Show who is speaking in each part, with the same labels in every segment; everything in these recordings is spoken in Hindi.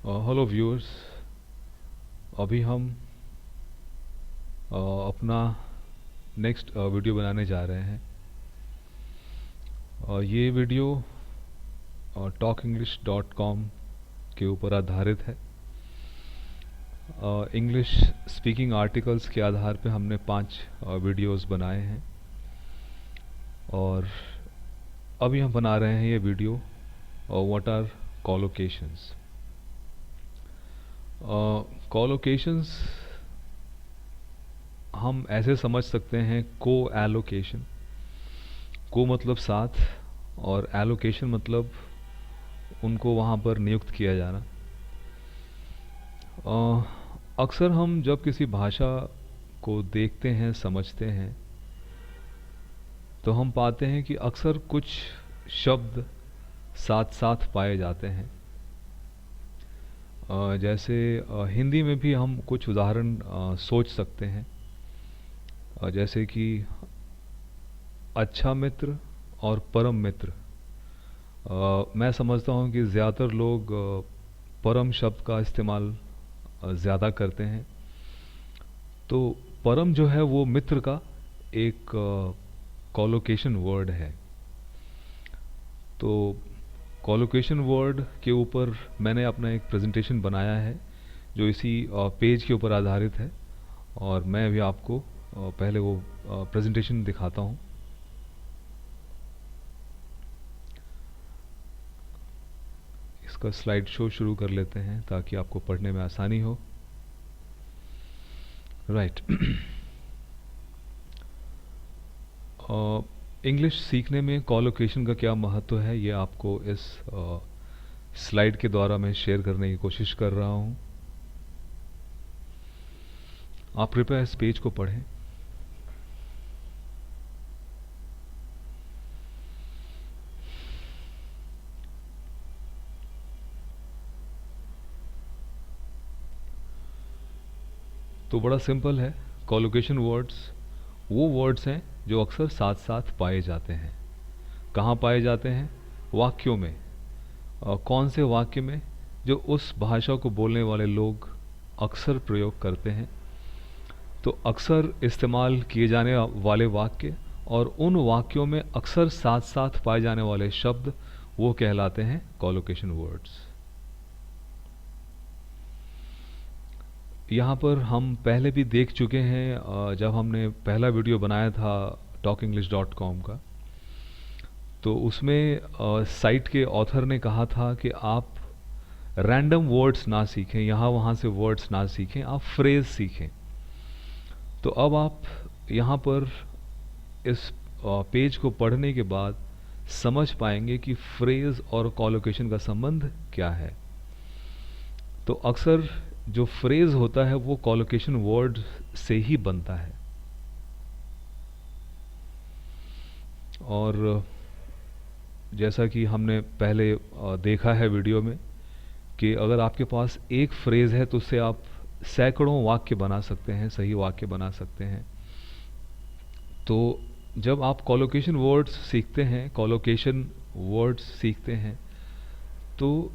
Speaker 1: Hello viewers. अभी हम अपना नेक्स्ट वीडियो बनाने जा रहे हैं। ये वीडियो talkenglish.com के ऊपर आधारित है। इंग्लिश स्पीकिंग आर्टिकल्स के आधार पे हमने 5 वीडियोस बनाए हैं और अभी हम बना रहे हैं ये वीडियो व्हाट आर कॉलोकेशंस। कॉलोकेशंस हम ऐसे समझ सकते हैं को एलोकेशन। को मतलब साथ और एलोकेशन मतलब उनको वहाँ पर नियुक्त किया जाना। अक्सर हम जब किसी भाषा को देखते हैं समझते हैं तो हम पाते हैं कि अक्सर कुछ शब्द साथ साथ पाए जाते हैं। जैसे हिंदी में भी हम कुछ उदाहरण सोच सकते हैं। जैसे कि अच्छा मित्र और परम मित्र। मैं समझता हूँ कि ज़्यादातर लोग परम शब्द का इस्तेमाल ज़्यादा करते हैं। तो परम जो है वो मित्र का एक कॉलोकेशन वर्ड है। तो कॉलोकेशन वर्ड के ऊपर मैंने अपना एक प्रेजेंटेशन बनाया है जो इसी पेज के ऊपर आधारित है और मैं भी आपको पहले वो प्रेजेंटेशन दिखाता हूँ। इसका स्लाइड शो शुरू कर लेते हैं ताकि आपको पढ़ने में आसानी हो। राइट। इंग्लिश सीखने में कॉलोकेशन का क्या महत्व है ये आपको इस स्लाइड के द्वारा मैं शेयर करने की कोशिश कर रहा हूँ। आप कृपया इस पेज को पढ़ें। तो बड़ा सिंपल है। कॉलोकेशन वर्ड्स वो वर्ड्स हैं जो अक्सर साथ साथ पाए जाते हैं। कहाँ पाए जाते हैं? वाक्यों में। कौन से वाक्य में? जो उस भाषा को बोलने वाले लोग अक्सर प्रयोग करते हैं। तो अक्सर इस्तेमाल किए जाने वाले वाक्य और उन वाक्यों में अक्सर साथ साथ पाए जाने वाले शब्द वो कहलाते हैं कॉलोकेशन वर्ड्स। यहाँ पर हम पहले भी देख चुके हैं जब हमने पहला वीडियो बनाया था talkenglish.com का। तो उसमें साइट के ऑथर ने कहा था कि आप रैंडम वर्ड्स ना सीखें, यहाँ वहाँ से वर्ड्स ना सीखें, आप फ्रेज सीखें। तो अब आप यहाँ पर इस पेज को पढ़ने के बाद समझ पाएंगे कि फ्रेज और कॉलोकेशन का संबंध क्या है। तो अक्सर जो फ्रेज होता है वो कॉलोकेशन वर्ड से ही बनता है। और जैसा कि हमने पहले देखा है वीडियो में कि अगर आपके पास एक फ्रेज है तो उससे आप सैकड़ों वाक्य बना सकते हैं, सही वाक्य बना सकते हैं। तो जब आप कॉलोकेशन वर्ड्स सीखते हैं, कॉलोकेशन वर्ड्स सीखते हैं तो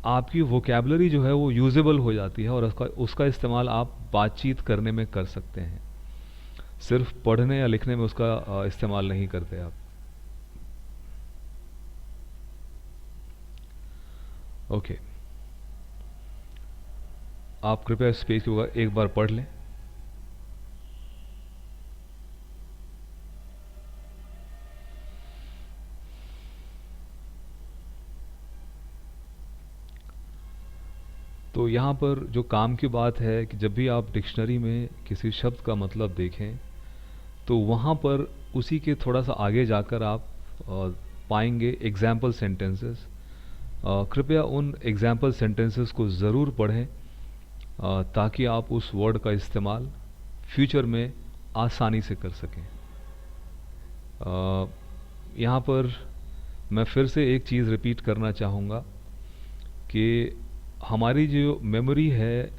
Speaker 1: आपकी वोकैबुलरी जो है वो यूजेबल हो जाती है और उसका इस्तेमाल आप बातचीत करने में कर सकते हैं। सिर्फ पढ़ने या लिखने में उसका इस्तेमाल नहीं करते आप। ओके। आप कृपया इस पेज को एक बार पढ़ लें। तो यहाँ पर जो काम की बात है कि जब भी आप डिक्शनरी में किसी शब्द का मतलब देखें तो वहाँ पर उसी के थोड़ा सा आगे जाकर आप पाएंगे एग्जाम्पल सेंटेंसेस। कृपया उन एग्जाम्पल सेंटेंसेस को ज़रूर पढ़ें ताकि आप उस वर्ड का इस्तेमाल फ्यूचर में आसानी से कर सकें। यहाँ पर मैं फिर से एक चीज़ रिपीट करना चाहूँगा कि हमारी जो मेमोरी है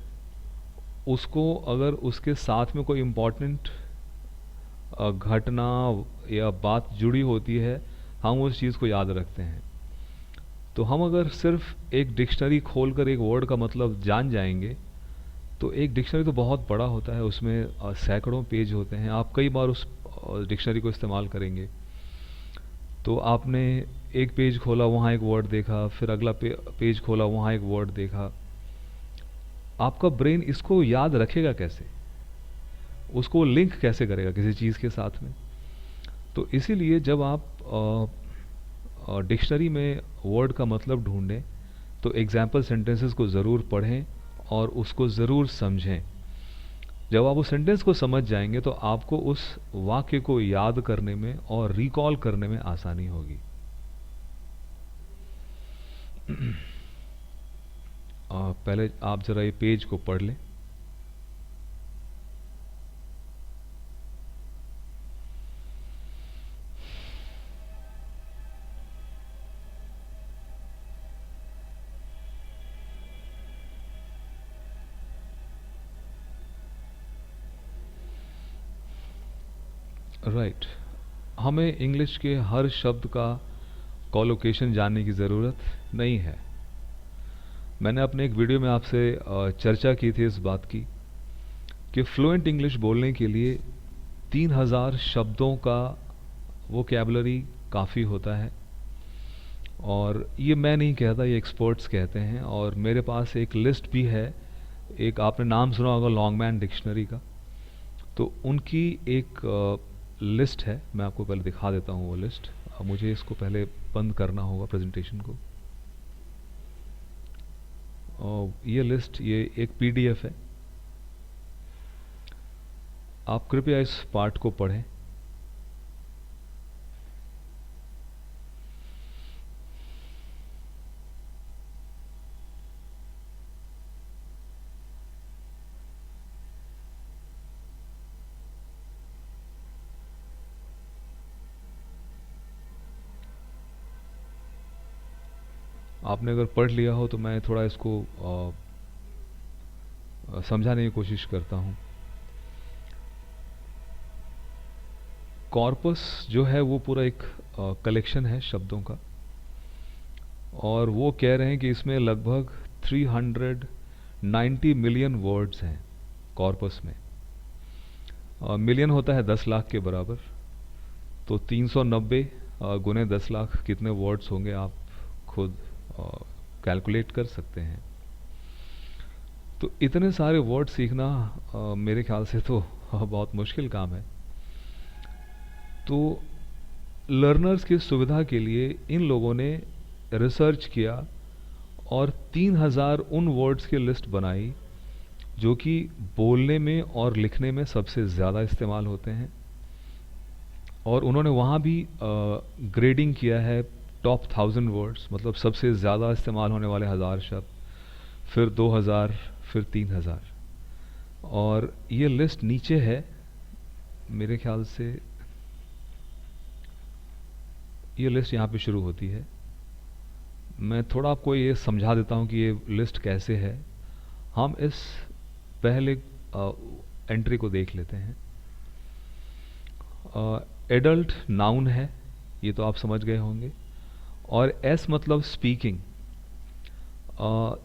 Speaker 1: उसको अगर उसके साथ में कोई इम्पोर्टेंट घटना या बात जुड़ी होती है हम उस चीज़ को याद रखते हैं। तो हम अगर सिर्फ एक डिक्शनरी खोलकर एक वर्ड का मतलब जान जाएंगे, तो एक डिक्शनरी तो बहुत बड़ा होता है, उसमें सैकड़ों पेज होते हैं, आप कई बार उस डिक्शनरी को इस्तेमाल करेंगे। तो आपने एक पेज खोला, वहाँ एक वर्ड देखा, फिर अगला पेज खोला, वहाँ एक वर्ड देखा, आपका ब्रेन इसको याद रखेगा कैसे, उसको लिंक कैसे करेगा किसी चीज़ के साथ में। तो इसीलिए जब आप डिक्शनरी में वर्ड का मतलब ढूंढें तो एग्जाम्पल सेंटेंसेस को ज़रूर पढ़ें और उसको ज़रूर समझें। जब आप उस सेंटेंस को समझ जाएंगे तो आपको उस वाक्य को याद करने में और रिकॉल करने में आसानी होगी। पहले आप ज़रा ये पेज को पढ़ लें। राइट, हमें इंग्लिश के हर शब्द का कॉलोकेशन जानने की ज़रूरत नहीं है। मैंने अपने एक वीडियो में आपसे चर्चा की थी इस बात की कि फ्लुएंट इंग्लिश बोलने के लिए 3000 शब्दों का वोकैबुलरी काफ़ी होता है। और ये मैं नहीं कहता, ये एक्सपर्ट्स कहते हैं। और मेरे पास एक लिस्ट भी है, एक आपने नाम सुना होगा लॉन्गमैन डिक्शनरी का, तो उनकी एक लिस्ट है। मैं आपको पहले दिखा देता हूँ वो लिस्ट। मुझे इसको पहले बंद करना होगा प्रेजेंटेशन को। ये लिस्ट, ये एक पीडीएफ है, आप कृपया इस पार्ट को पढ़ें। आपने अगर पढ़ लिया हो तो मैं थोड़ा इसको समझाने की कोशिश करता हूँ। कॉर्पस जो है वो पूरा एक कलेक्शन है शब्दों का, और वो कह रहे हैं कि इसमें लगभग 390 मिलियन वर्ड्स हैं कॉर्पस में। मिलियन होता है 10 लाख के बराबर, तो 390 गुने 10 लाख कितने वर्ड्स होंगे आप खुद कैलकुलेट कर सकते हैं। तो इतने सारे वर्ड सीखना मेरे ख्याल से तो बहुत मुश्किल काम है। तो लर्नर्स की सुविधा के लिए इन लोगों ने रिसर्च किया और 3000 उन वर्ड्स की लिस्ट बनाई जो कि बोलने में और लिखने में सबसे ज़्यादा इस्तेमाल होते हैं। और उन्होंने वहाँ भी ग्रेडिंग किया है, टॉप 1000 वर्ड्स, मतलब सबसे ज़्यादा इस्तेमाल होने वाले 1000 शब्द, फिर 2000, फिर 3000। और ये लिस्ट नीचे है, मेरे ख्याल से ये लिस्ट यहाँ पे शुरू होती है। मैं थोड़ा आपको ये समझा देता हूँ कि ये लिस्ट कैसे है। हम इस पहले एंट्री को देख लेते हैं। एडल्ट नाउन है, ये तो आप समझ गए होंगे। और एस मतलब स्पीकिंग,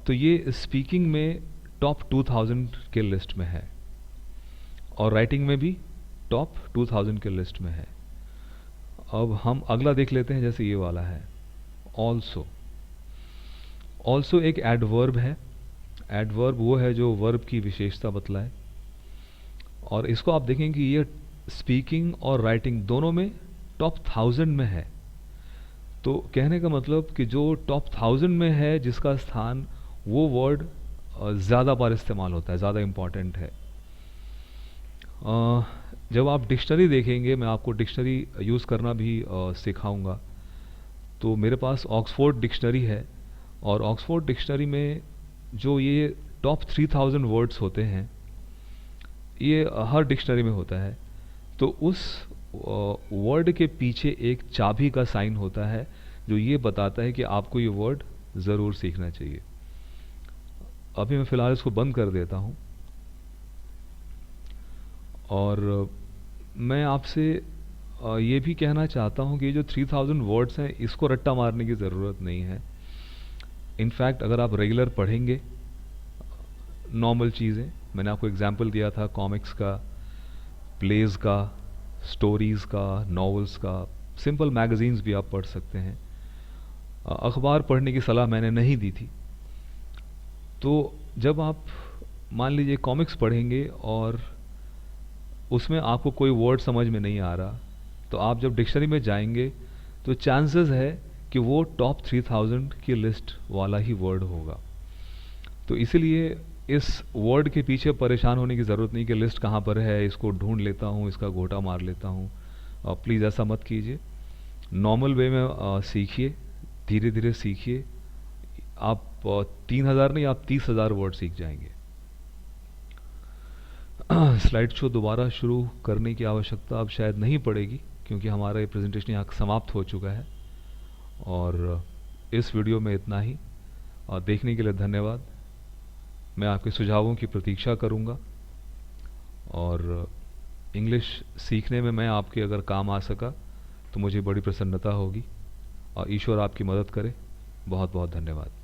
Speaker 1: तो ये स्पीकिंग में टॉप 2000 के लिस्ट में है, और राइटिंग में भी टॉप 2000 के लिस्ट में है। अब हम अगला देख लेते हैं, जैसे ये वाला है ऑल्सो। ऑल्सो एक एडवर्ब है। एडवर्ब वो है जो वर्ब की विशेषता बतलाए, और इसको आप देखें कि ये स्पीकिंग और राइटिंग दोनों में टॉप 1000 में है। तो कहने का मतलब कि जो टॉप 1000 में है जिसका स्थान, वो वर्ड ज़्यादा बार इस्तेमाल होता है, ज़्यादा इम्पॉर्टेंट है। जब आप डिक्शनरी देखेंगे, मैं आपको डिक्शनरी यूज़ करना भी सिखाऊंगा। तो मेरे पास ऑक्सफोर्ड डिक्शनरी है, और ऑक्सफोर्ड डिक्शनरी में जो ये टॉप 3000 वर्ड्स होते हैं, ये हर डिक्शनरी में होता है। तो उस वर्ड के पीछे एक चाबी का साइन होता है जो ये बताता है कि आपको ये वर्ड ज़रूर सीखना चाहिए। अभी मैं फ़िलहाल इसको बंद कर देता हूँ, और मैं आपसे ये भी कहना चाहता हूँ कि ये जो 3000 वर्ड्स हैं, इसको रट्टा मारने की ज़रूरत नहीं है। इनफैक्ट अगर आप रेगुलर पढ़ेंगे नॉर्मल चीज़ें, मैंने आपको एग्जांपल दिया था कॉमिक्स का, प्लेज़ का, स्टोरीज़ का, नॉवेल्स का, सिंपल मैगज़ीन्स भी आप पढ़ सकते हैं। अखबार पढ़ने की सलाह मैंने नहीं दी थी। तो जब आप मान लीजिए कॉमिक्स पढ़ेंगे और उसमें आपको कोई वर्ड समझ में नहीं आ रहा, तो आप जब डिक्शनरी में जाएंगे तो चांसेस है कि वो टॉप 3000 की लिस्ट वाला ही वर्ड होगा। तो इसीलिए इस वर्ड के पीछे परेशान होने की ज़रूरत नहीं कि लिस्ट कहाँ पर है, इसको ढूंढ लेता हूँ, इसका घोटा मार लेता हूँ। प्लीज़ ऐसा मत कीजिए। नॉर्मल वे में सीखिए, धीरे धीरे सीखिए। आप 3000 नहीं, आप 30,000 वर्ड सीख जाएंगे। स्लाइड शो दोबारा शुरू करने की आवश्यकता अब शायद नहीं पड़ेगी, क्योंकि हमारा ये प्रेजेंटेशन यहाँ समाप्त हो चुका है। और इस वीडियो में इतना ही। देखने के लिए धन्यवाद। मैं आपके सुझावों की प्रतीक्षा करूँगा, और इंग्लिश सीखने में मैं आपके अगर काम आ सका तो मुझे बड़ी प्रसन्नता होगी। और ईश्वर आपकी मदद करे। बहुत बहुत धन्यवाद।